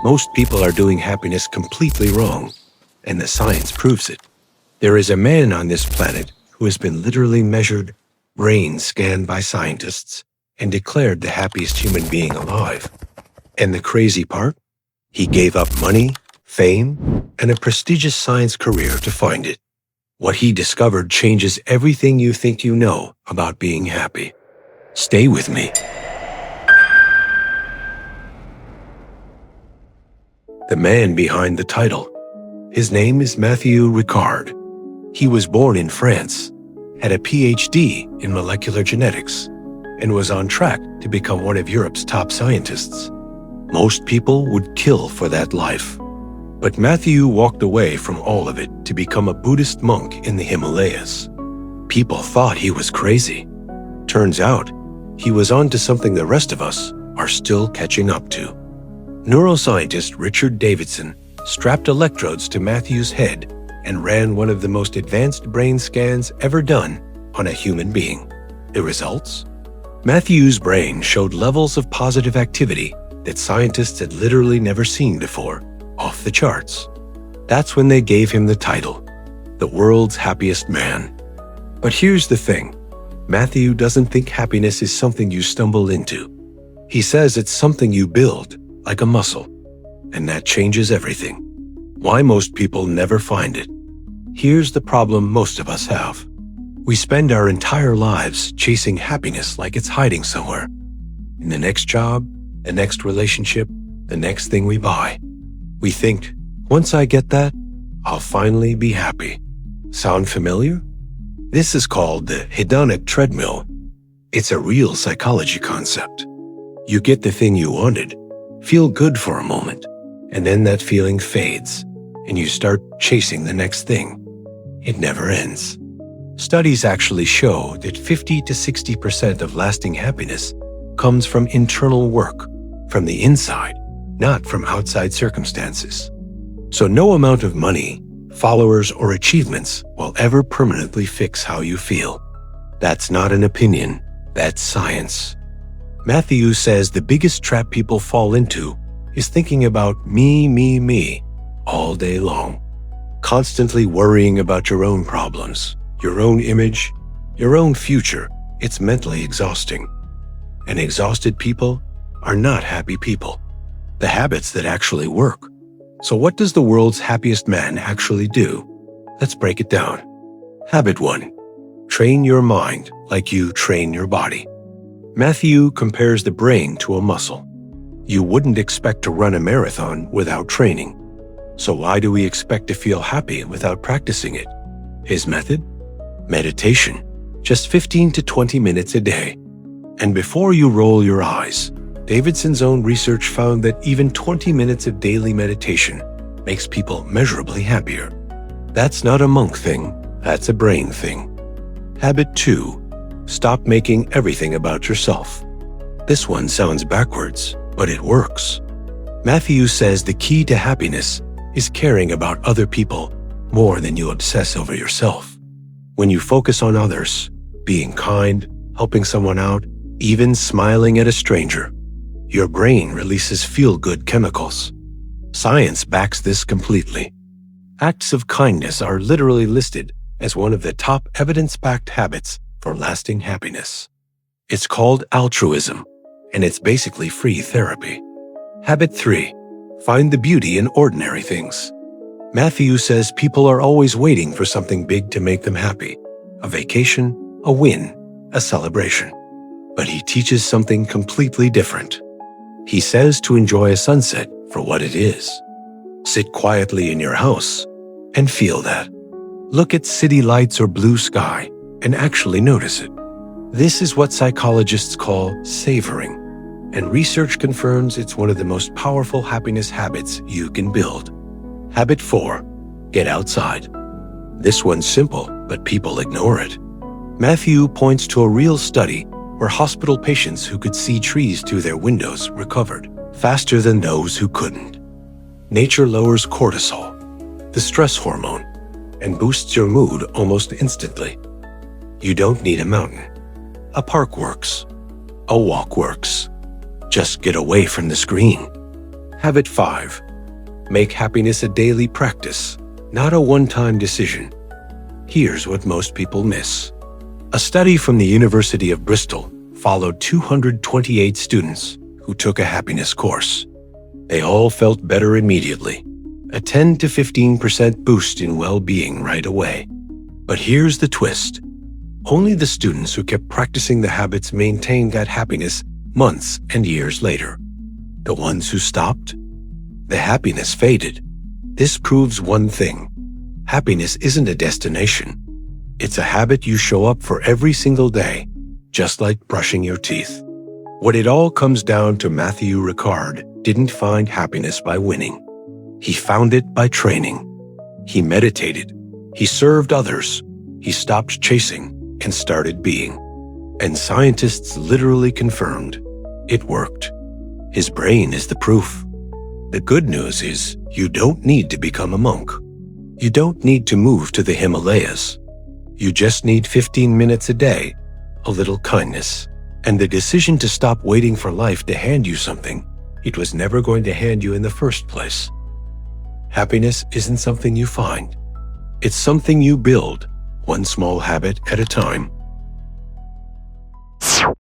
Most people are doing happiness completely wrong, and the science proves it. There is a man on this planet who has been literally measured, brain scanned by scientists, and declared the happiest human being alive. And the crazy part? He gave up money, fame, and a prestigious science career to find it. What he discovered changes everything you think you know about being happy. Stay with me. The man behind the title. His name is Matthieu Ricard. He was born in France, had a PhD in molecular genetics, and was on track to become one of Europe's top scientists. Most people would kill for that life. But Matthieu walked away from all of it to become a Buddhist monk in the Himalayas. People thought he was crazy. Turns out, he was onto something the rest of us are still catching up to. Neuroscientist Richard Davidson strapped electrodes to Matthieu's head and ran one of the most advanced brain scans ever done on a human being. The results? Matthieu's brain showed levels of positive activity that scientists had literally never seen before, off the charts. That's when they gave him the title, the world's happiest man. But here's the thing, Matthieu doesn't think happiness is something you stumble into. He says it's something you build, like a muscle, and that changes everything. Why most people never find it? Here's the problem most of us have. We spend our entire lives chasing happiness like it's hiding somewhere. In the next job, the next relationship, the next thing we buy. We think, once I get that, I'll finally be happy. Sound familiar? This is called the hedonic treadmill. It's a real psychology concept. You get the thing you wanted, feel good for a moment, and then that feeling fades, and you start chasing the next thing. It never ends. Studies actually show that 50 to 60% of lasting happiness comes from internal work, from the inside, not from outside circumstances. So no amount of money, followers, or achievements will ever permanently fix how you feel. That's not an opinion, that's science. Matthieu says the biggest trap people fall into is thinking about me all day long, constantly worrying about your own problems, your own image, your own future. It's mentally exhausting. And exhausted people are not happy people. The habits that actually work. So what does the world's happiest man actually do? Let's break it down. Habit 1. Train your mind like you train your body. Matthieu compares the brain to a muscle. You wouldn't expect to run a marathon without training. So why do we expect to feel happy without practicing it? His method? Meditation. Just 15 to 20 minutes a day. And before you roll your eyes, Davidson's own research found that even 20 minutes of daily meditation makes people measurably happier. That's not a monk thing, that's a brain thing. Habit 2. Stop making everything about yourself. This one sounds backwards, but it works. Matthieu says the key to happiness is caring about other people more than you obsess over yourself. When you focus on others, being kind, helping someone out, even smiling at a stranger, your brain releases feel-good chemicals. Science backs this completely. Acts of kindness are literally listed as one of the top evidence-backed habits for lasting happiness. It's called altruism, and it's basically free therapy. Habit 3. Find the beauty in ordinary things. Matthieu says people are always waiting for something big to make them happy. A vacation, a win, a celebration. But he teaches something completely different. He says to enjoy a sunset for what it is. Sit quietly in your house and feel that. Look at city lights or blue sky and actually notice it. This is what psychologists call savoring, and research confirms it's one of the most powerful happiness habits you can build. Habit 4. Get outside. This one's simple, but people ignore it. Matthieu points to a real study where hospital patients who could see trees through their windows recovered faster than those who couldn't. Nature lowers cortisol, the stress hormone, and boosts your mood almost instantly. You don't need a mountain. A park works. A walk works. Just get away from the screen. Habit 5. Make happiness a daily practice, not a one-time decision. Here's what most people miss. A study from the University of Bristol followed 228 students who took a happiness course. They all felt better immediately, a 10 to 15% boost in well-being right away. But here's the twist. Only the students who kept practicing the habits maintained that happiness months and years later. The ones who stopped? The happiness faded. This proves one thing. Happiness isn't a destination. It's a habit you show up for every single day, just like brushing your teeth. When it all comes down to, Matthieu Ricard didn't find happiness by winning. He found it by training. He meditated. He served others. He stopped chasing and started being. And scientists literally confirmed it worked. His brain is the proof. The good news is you don't need to become a monk. You don't need to move to the Himalayas. You just need 15 minutes a day, a little kindness, and the decision to stop waiting for life to hand you something it was never going to hand you in the first place. Happiness isn't something you find. It's something you build, one small habit at a time.